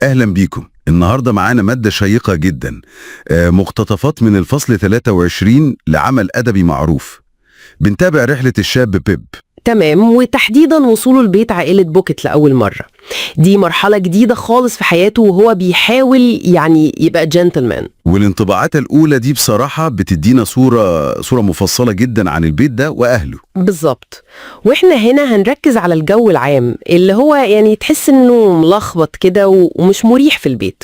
أهلا بيكم. النهاردة معانا مادة شيقة جدا، مقتطفات من الفصل 23 لعمل أدبي معروف. بنتابع رحلة الشاب بيب. تمام، وتحديدا وصوله لبيت عائلة بوكيت لأول مرة. دي مرحلة جديدة خالص في حياته وهو بيحاول يبقى جنتلمان. والانطباعات الأولى دي بصراحة بتدينا صورة مفصلة جدا عن البيت ده وأهله. بالظبط. واحنا هنا هنركز على الجو العام اللي هو تحس انه ملخبط كده ومش مريح في البيت،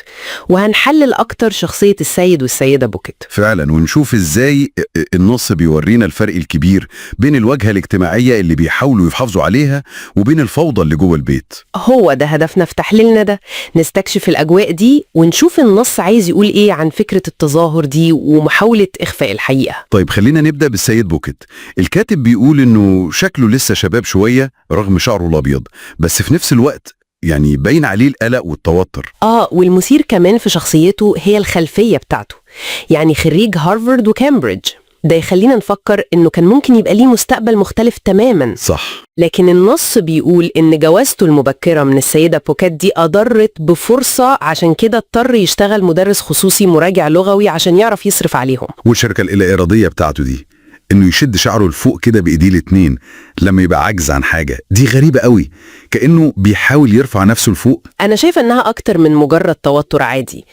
وهنحلل اكتر شخصية السيد والسيدة بوكيت فعلا، ونشوف ازاي النص بيورينا الفرق الكبير بين الواجهة الاجتماعية اللي بيحاولوا يحافظوا عليها وبين الفوضى اللي جوه البيت. هو ده هدفنا في تحليلنا ده، نستكشف الأجواء دي ونشوف النص عايز يقول إيه عن فكرة التظاهر دي ومحاولة إخفاء الحقيقة. طيب خلينا نبدأ بالسيد بوكيت. الكاتب بيقول إنه شكله لسه شباب شوية رغم شعره الأبيض، بس في نفس الوقت باين عليه القلق والتوتر. والمثير كمان في شخصيته هي الخلفية بتاعته، خريج هارفارد وكامبريدج. ده يخلينا نفكر إنه كان ممكن يبقى ليه مستقبل مختلف تماماً. صح. لكن النص بيقول إن جوازته المبكرة من السيدة بوكيت دي أضرت بفرصة، عشان كده اضطر يشتغل مدرس خصوصي مراجع لغوي عشان يعرف يصرف عليهم. والشركة الإرادية بتاعته دي، إنه يشد شعره لفوق كده بإيديه الاتنين لما يبقى عاجز عن حاجة، دي غريبة قوي، كأنه بيحاول يرفع نفسه لفوق. أنا شايفة إنها أكتر من مجرد توتر عادي،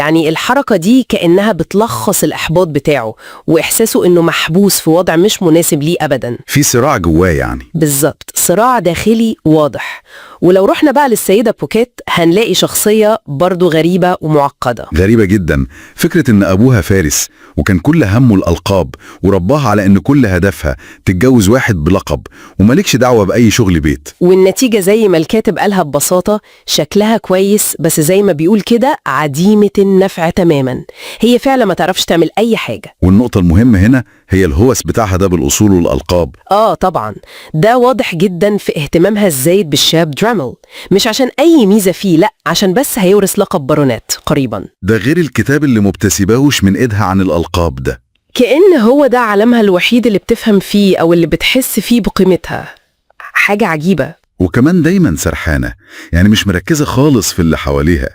الحركة دي كأنها بتلخص الإحباط بتاعه وإحساسه إنه محبوس في وضع مش مناسب ليه أبداً. في صراع جواه بالظبط، صراع داخلي واضح. ولو رحنا بقى للسيدة بوكيت هنلاقي شخصية برضو غريبة ومعقدة. غريبة جدا، فكرة إن أبوها فارس وكان كل همه الألقاب، ورباها على إن كل هدفها تتجوز واحد بلقب ومالكش دعوة بأي شغل بيت. والنتيجة زي ما الكاتب قالها ببساطة، شكلها كويس بس زي ما بيقول كده عديمة النفع تماما. هي فعلا ما تعرفش تعمل أي حاجة. والنقطة المهمة هنا هي الهوس بتاعها ده بالأصول والألقاب. طبعا ده واضح جدا في اهتمامها الزايد بالشاب درامل، مش عشان أي ميزة فيه، لأ عشان بس هيورث لقب بارونات قريبا. ده غير الكتاب اللي مبتسباهوش من إيدها عن الألقاب ده، كأن هو ده علمها الوحيد اللي بتفهم فيه أو اللي بتحس فيه بقيمتها. حاجة عجيبة. وكمان دايما سرحانة، مش مركزة خالص في اللي حواليها،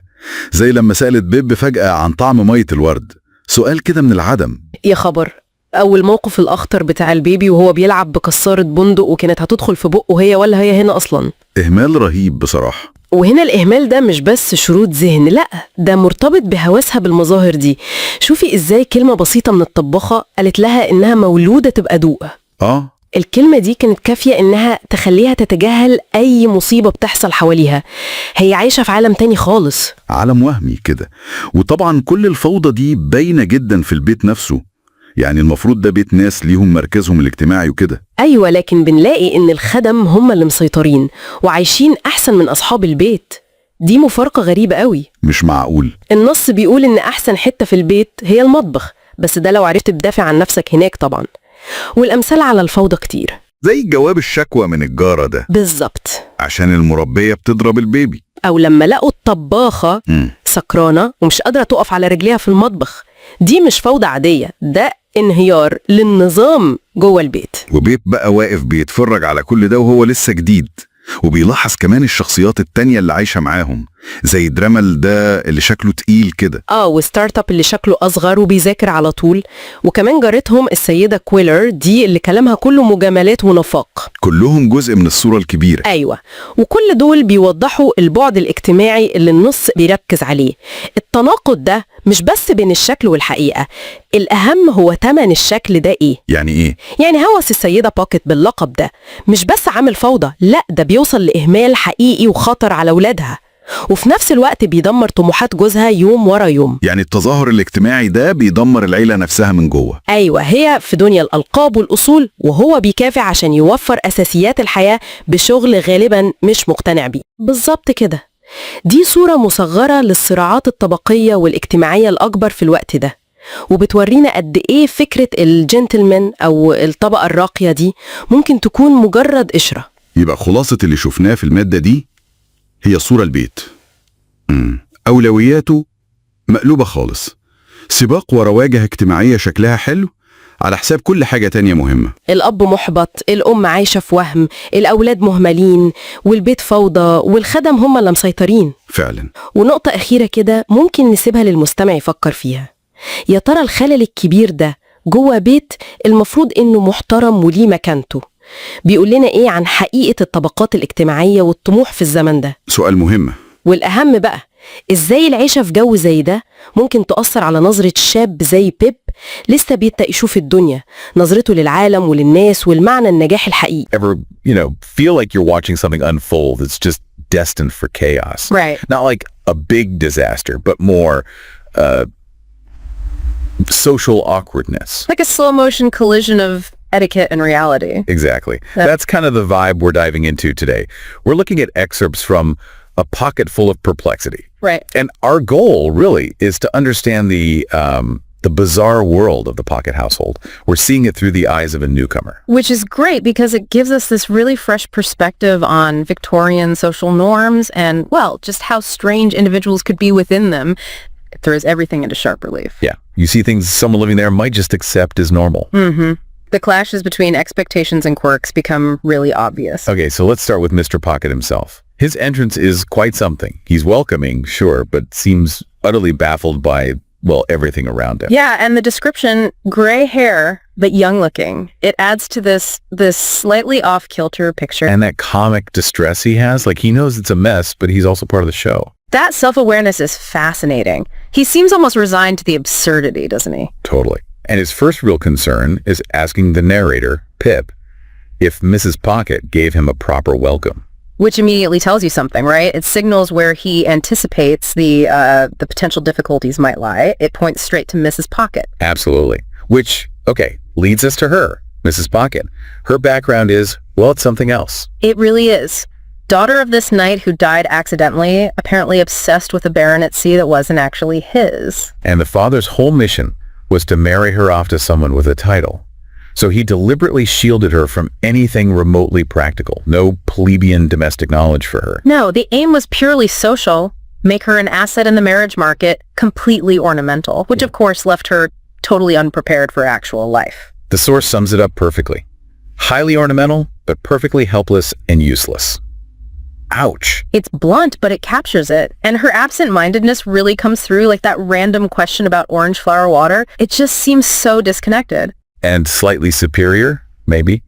زي لما سألت بيب فجأة عن طعم مية الورد، سؤال كده من العدم. يا خبر. أو الموقف الأخطر بتاع البيبي وهو بيلعب بكسارة بندق وكانت هتدخل في بقه هي هنا أصلا. إهمال رهيب بصراحة. وهنا الإهمال ده مش بس شرود ذهن، لأ ده مرتبط بهواسها بالمظاهر دي. شوفي إزاي كلمة بسيطة من الطباخة قالت لها إنها مولودة تبقى دوق. الكلمة دي كانت كافية إنها تخليها تتجاهل أي مصيبة بتحصل حواليها. هي عايشة في عالم تاني خالص، عالم وهمي كده. وطبعا كل الفوضى دي باينة جدا في البيت نفسه، المفروض ده بيت ناس ليهم مركزهم الاجتماعي وكده. أيوة، لكن بنلاقي إن الخدم هم اللي مسيطرين وعايشين أحسن من أصحاب البيت. دي مفارقة غريبة قوي. مش معقول. النص بيقول إن أحسن حتة في البيت هي المطبخ، بس ده لو عرفت تدافع عن نفسك هناك طبعا. والأمثال على الفوضى كتير، زي جواب الشكوى من الجارة ده. بالظبط، عشان المربية بتضرب البيبي. أو لما لقوا الطباخة سكرانة ومش قادرة تقف على رجليها في المطبخ. دي مش فوضى عادية، ده انهيار للنظام جوه البيت. وبيت بقى واقف بيتفرج على كل ده وهو لسه جديد، وبيلاحظ كمان الشخصيات التانية اللي عايشة معاهم، زي درامل ده اللي شكله تقيل كده، وستارت اب اللي شكله أصغر وبيذاكر على طول، وكمان جارتهم السيدة كويلر دي اللي كلامها كله مجاملات ونفاق. كلهم جزء من الصورة الكبيرة. أيوة، وكل دول بيوضحوا البعد الاجتماعي اللي النص بيركز عليه. التناقض ده مش بس بين الشكل والحقيقة، الأهم هو تمن الشكل ده إيه؟ إيه؟ هوس السيدة بوكيت باللقب ده مش بس عامل فوضى، لأ ده بيوصل لإهمال حقيقي وخطر على ولادها، وفي نفس الوقت بيدمر طموحات جوزها يوم ورا يوم. التظاهر الاجتماعي ده بيدمر العيلة نفسها من جوه. أيوة، هي في دنيا الألقاب والأصول وهو بيكافح عشان يوفر أساسيات الحياة بشغل غالبا مش مقتنع بيه. بالظبط كده. دي صورة مصغرة للصراعات الطبقية والاجتماعية الأكبر في الوقت ده، وبتورينا قد إيه فكرة الجنتلمان أو الطبقة الراقية دي ممكن تكون مجرد قشرة. يبقى خلاصة اللي شفناه في المادة دي هي صورة البيت. أولوياته مقلوبة خالص، سباق ورا واجهة اجتماعية شكلها حلو على حساب كل حاجة تانية مهمة. الأب محبط، الأم عايشة في وهم، الأولاد مهملين، والبيت فوضى، والخدم هم اللي مسيطرين. فعلا. ونقطة أخيرة كده ممكن نسيبها للمستمع يفكر فيها. يا ترى الخلل الكبير ده جوه بيت المفروض إنه محترم وليه مكانته بيقول لنا إيه عن حقيقة الطبقات الاجتماعية والطموح في الزمن ده؟ سؤال مهم. والأهم بقى، إزاي العيشة في جو زي ده ممكن تؤثر على نظرة شاب زي بيب لسه بيبدأ يشوف الدنيا، نظرته للعالم وللناس والمعنى النجاح الحقيقي. Ever, feel like you're watching something unfold that's just destined for chaos. Right. Not like a big disaster, but more social awkwardness. Like a slow motion collision of etiquette and reality. Exactly. That's kind of the vibe we're diving into today. We're looking at excerpts from A Pocket Full of Perplexity. Right. And our goal really is to understand the bizarre world of the Pocket household. We're seeing it through the eyes of a newcomer. Which is great because it gives us this really fresh perspective on Victorian social norms and, well, just how strange individuals could be within them. It throws everything into sharp relief. Yeah. You see things someone living there might just accept as normal. Mm-hmm. The clashes between expectations and quirks become really obvious. Okay, so let's start with Mr. Pocket himself. His entrance is quite something. He's welcoming, sure, but seems utterly baffled by, well, everything around him. Yeah, and the description, gray hair, but young looking. It adds to this slightly off-kilter picture. And that comic distress he has, like he knows it's a mess, but he's also part of the show. That self-awareness is fascinating. He seems almost resigned to the absurdity, doesn't he? Totally. And his first real concern is asking the narrator, Pip, if Mrs. Pocket gave him a proper welcome. Which immediately tells you something, right? It signals where he anticipates the potential difficulties might lie. It points straight to Mrs. Pocket. Absolutely. Which, okay, leads us to her, Mrs. Pocket. Her background is, well, it's something else. It really is. Daughter of this knight who died accidentally, apparently obsessed with a baronetcy that wasn't actually his. And the father's whole mission was to marry her off to someone with a title. So he deliberately shielded her from anything remotely practical. No plebeian domestic knowledge for her. No, the aim was purely social. Make her an asset in the marriage market, completely ornamental, which of course left her totally unprepared for actual life. The source sums it up perfectly. Highly ornamental, but perfectly helpless and useless. Ouch. It's blunt, but it captures it. And her absent-mindedness really comes through, like that random question about orange flower water. It just seems so disconnected. And slightly superior, maybe.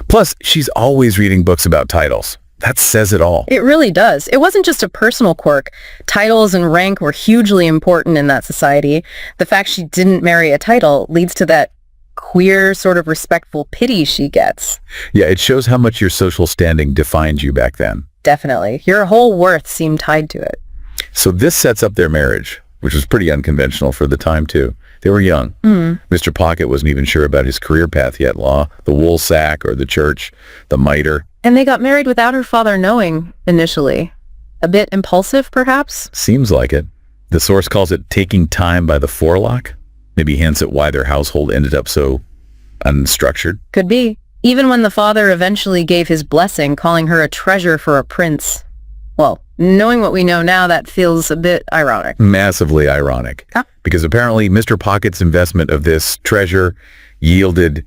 Plus, she's always reading books about titles. That says it all. It really does. It wasn't just a personal quirk. Titles and rank were hugely important in that society. The fact she didn't marry a title leads to that queer sort of respectful pity she gets. Yeah, it shows how much your social standing defined you back then. Definitely. Your whole worth seemed tied to it. So this sets up their marriage, which was pretty unconventional for the time, too. They were young. Mr. Pocket wasn't even sure about his career path yet, law, the wool sack, or the church, the mitre. And they got married without her father knowing initially. A bit impulsive, perhaps? Seems like it. The source calls it taking time by the forelock. Maybe hints at why their household ended up so unstructured. Could be. Even when the father eventually gave his blessing, calling her a treasure for a prince. Well, knowing what we know now, that feels a bit ironic. Massively ironic. Ah. Because apparently Mr. Pocket's investment of this treasure yielded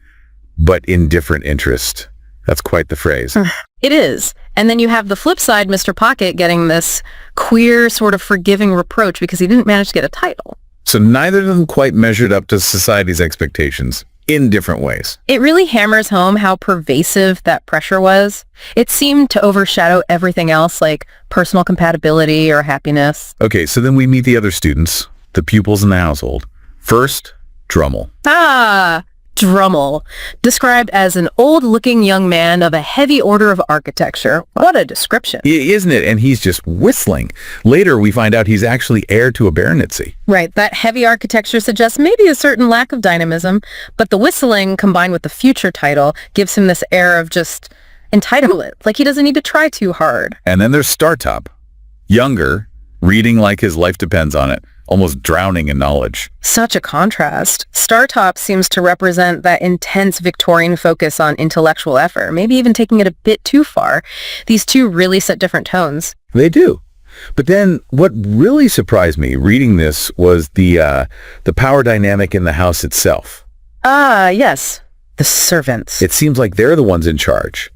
but indifferent interest. That's quite the phrase. It is. And then you have the flip side, Mr. Pocket getting this queer sort of forgiving reproach because he didn't manage to get a title. So neither of them quite measured up to society's expectations. In different ways. It really hammers home how pervasive that pressure was. It seemed to overshadow everything else like personal compatibility or happiness. Okay, so then we meet the other students, the pupils in the household. First, Drummel. Drummel, described as an old-looking young man of a heavy order of architecture. What a description. Isn't it? And he's just whistling. Later, we find out he's actually heir to a baronetcy. Right, that heavy architecture suggests maybe a certain lack of dynamism, but the whistling combined with the future title gives him this air of just entitlement, like he doesn't need to try too hard. And then there's Startop, younger, reading like his life depends on it, almost drowning in knowledge. Such a contrast. Startop seems to represent that intense Victorian focus on intellectual effort, maybe even taking it a bit too far. These two really set different tones. They do. But then what really surprised me reading this was the power dynamic in the house itself. Ah, yes. The servants. It seems like they're the ones in charge.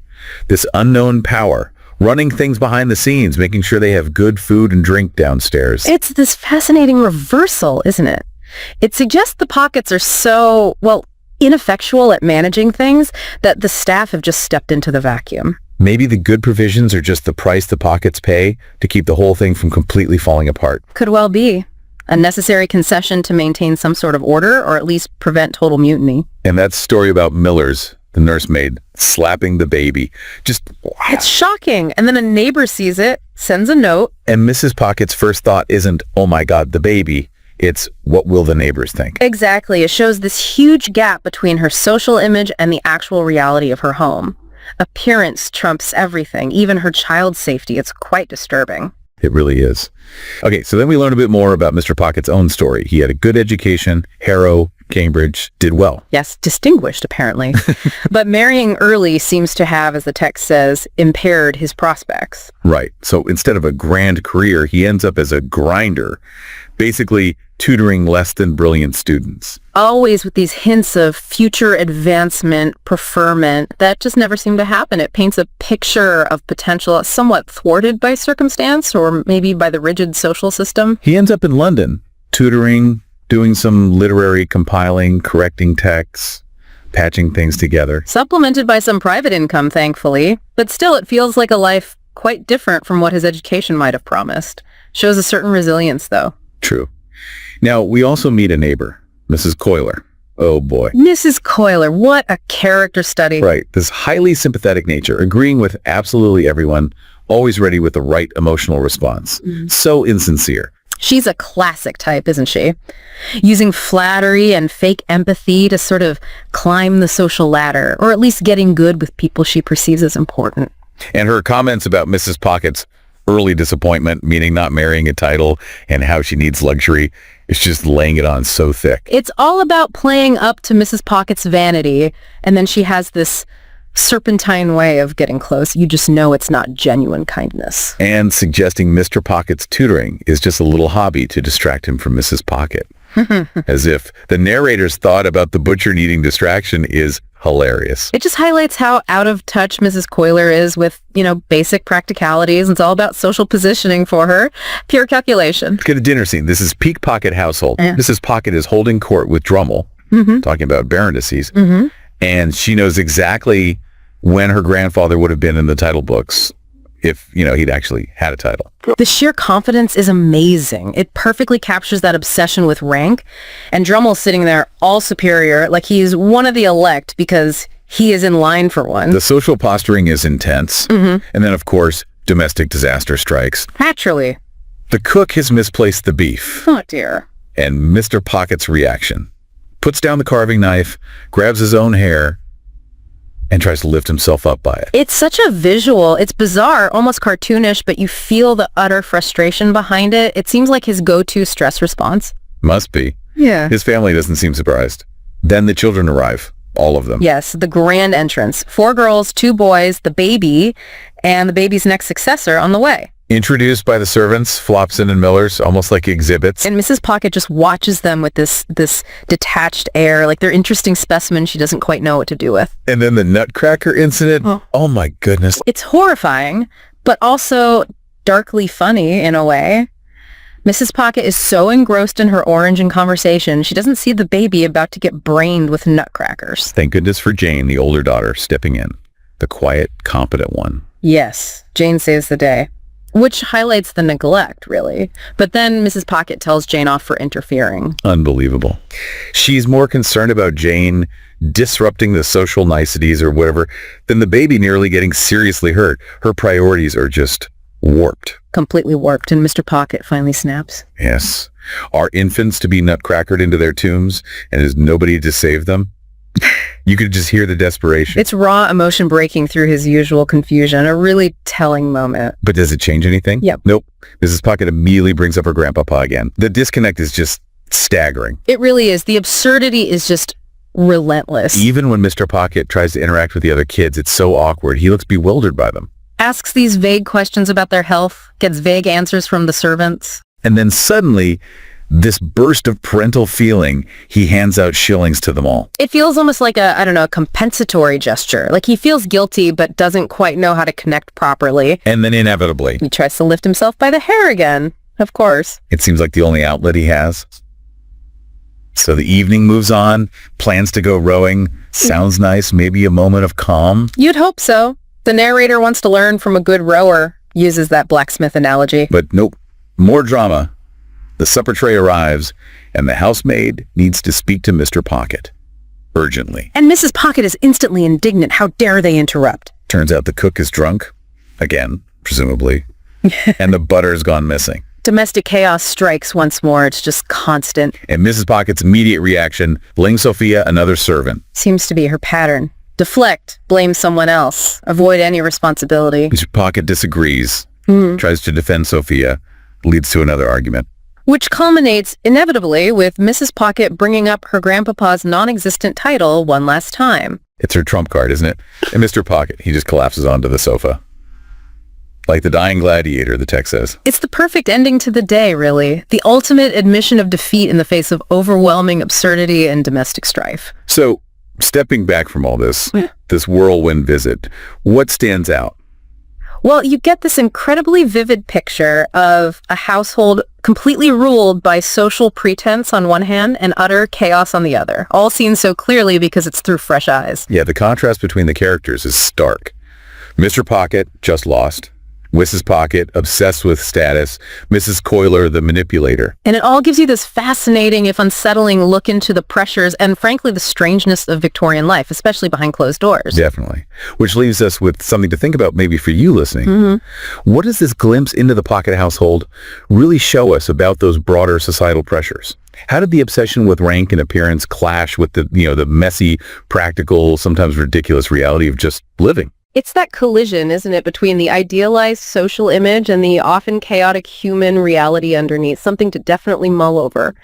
This unknown power, running things behind the scenes, making sure they have good food and drink downstairs. It's this fascinating reversal, isn't it? It suggests the Pockets are so, well, ineffectual at managing things that the staff have just stepped into the vacuum. Maybe the good provisions are just the price the Pockets pay to keep the whole thing from completely falling apart. Could well be. A necessary concession to maintain some sort of order or at least prevent total mutiny. And that story about Miller's, the nursemaid, slapping the baby. Just, It's shocking. And then a neighbor sees it, sends a note. and Mrs. Pocket's first thought isn't, oh my God, the baby. It's, what will the neighbors think? Exactly. It shows this huge gap between her social image and the actual reality of her home. Appearance trumps everything, even her child's safety. It's quite disturbing. It really is. Okay, so then we learn a bit more about Mr. Pocket's own story. He had a good education, Harrow, Cambridge, did well. Yes, distinguished, apparently. But marrying early seems to have, as the text says, impaired his prospects. Right. So instead of a grand career, he ends up as a grinder, basically tutoring less than brilliant students. Always with these hints of future advancement, preferment, that just never seem to happen. It paints a picture of potential somewhat thwarted by circumstance or maybe by the rigid social system. He ends up in London, tutoring, doing some literary compiling, correcting texts, patching things together. Supplemented by some private income, thankfully. But still, it feels like a life quite different from what his education might have promised. Shows a certain resilience, though. True. Now, we also meet a neighbor, Mrs. Coiler. Oh boy. Mrs. Coiler, what a character study. Right. This highly sympathetic nature, agreeing with absolutely everyone, always ready with the right emotional response. So insincere. She's a classic type, isn't she? Using flattery and fake empathy to sort of climb the social ladder, or at least getting good with people she perceives as important. And her comments about Mrs. Pocket's early disappointment, meaning not marrying a title, and how she needs luxury, is just laying it on so thick. It's all about playing up to Mrs. Pocket's vanity, and then she has this serpentine way of getting close. You just know it's not genuine kindness. And suggesting Mr. Pocket's tutoring is just a little hobby to distract him from Mrs. Pocket. As if the narrator's thought about the butcher needing distraction is hilarious. It just highlights how out of touch Mrs. Coiler is with, basic practicalities. It's all about social positioning for her. Pure calculation. Let's get a dinner scene. This is peak Pocket household. Yeah. Mrs. Pocket is holding court with Drummel, talking about Baronessies, and she knows exactly when her grandfather would have been in the title books if, he'd actually had a title. The sheer confidence is amazing. It perfectly captures that obsession with rank. And Drummel's sitting there all superior, like he's one of the elect because he is in line for one. The social posturing is intense. And then, of course, domestic disaster strikes. Naturally. The cook has misplaced the beef. Oh, dear. And Mr. Pocket's reaction. Puts down the carving knife, grabs his own hair, and tries to lift himself up by it. It's such a visual. It's bizarre, almost cartoonish, but you feel the utter frustration behind it. It seems like his go-to stress response. Must be. Yeah. His family doesn't seem surprised. Then the children arrive. All of them. Yes, the grand entrance. 4 girls, 2 boys, the baby, and the baby's next successor on the way. Introduced by the servants, Flopson and Millers, almost like exhibits. And Mrs. Pocket just watches them with this detached air, like they're interesting specimens she doesn't quite know what to do with. And then the Nutcracker incident. Oh my goodness. It's horrifying, but also darkly funny in a way. Mrs. Pocket is so engrossed in her orange and conversation, she doesn't see the baby about to get brained with nutcrackers. Thank goodness for Jane, the older daughter, stepping in. The quiet, competent one. Yes, Jane saves the day. Which highlights the neglect, really. But then Mrs. Pocket tells Jane off for interfering. Unbelievable. She's more concerned about Jane disrupting the social niceties or whatever than the baby nearly getting seriously hurt. Her priorities are just warped. Completely warped, and Mr. Pocket finally snaps. Yes. Are infants to be nutcrackered into their tombs, and is nobody to save them? You could just hear the desperation. It's raw emotion breaking through his usual confusion, a really telling moment. But does it change anything? Yep. Nope. Mrs. Pocket immediately brings up her grandpapa again. The disconnect is just staggering. It really is. The absurdity is just relentless. Even when Mr. Pocket tries to interact with the other kids, it's so awkward. He looks bewildered by them. Asks these vague questions about their health, gets vague answers from the servants. And then suddenly, This burst of parental feeling, he hands out shillings to them all. It feels almost like a compensatory gesture. Like he feels guilty but doesn't quite know how to connect properly. And then inevitably, He tries to lift himself by the hair again, of course. it seems like the only outlet he has. So the evening moves on, plans to go rowing. Sounds nice, maybe a moment of calm. You'd hope so. The narrator wants to learn from a good rower, uses that blacksmith analogy. But nope, more drama. The supper tray arrives, and the housemaid needs to speak to Mr. Pocket. Urgently. And Mrs. Pocket is instantly indignant. How dare they interrupt? Turns out the cook is drunk. Again, presumably. And the butter's gone missing. Domestic chaos strikes once more. It's just constant. And Mrs. Pocket's immediate reaction, blame Sophia, another servant. Seems to be her pattern. Deflect, blame someone else, avoid any responsibility. Mr. Pocket disagrees, tries to defend Sophia, leads to another argument. Which culminates inevitably with Mrs. Pocket bringing up her grandpapa's non-existent title one last time. It's her trump card, isn't it? And Mr. Pocket, he just collapses onto the sofa. Like the dying gladiator, the text says. It's the perfect ending to the day, really. The ultimate admission of defeat in the face of overwhelming absurdity and domestic strife. So, stepping back from all this, this whirlwind visit, what stands out? Well, you get this incredibly vivid picture of a household completely ruled by social pretense on one hand and utter chaos on the other, all seen so clearly because it's through fresh eyes. Yeah, the contrast between the characters is stark. Mr. Pocket, just lost. Mrs. Pocket, obsessed with status. Mrs. Coiler, the manipulator. And it all gives you this fascinating, if unsettling, look into the pressures and, frankly, the strangeness of Victorian life, especially behind closed doors. Definitely. Which leaves us with something to think about maybe for you listening. What does this glimpse into the Pocket household really show us about those broader societal pressures? How did the obsession with rank and appearance clash with the messy, practical, sometimes ridiculous reality of just living? It's that collision, isn't it, between the idealized social image and the often chaotic human reality underneath, something to definitely mull over.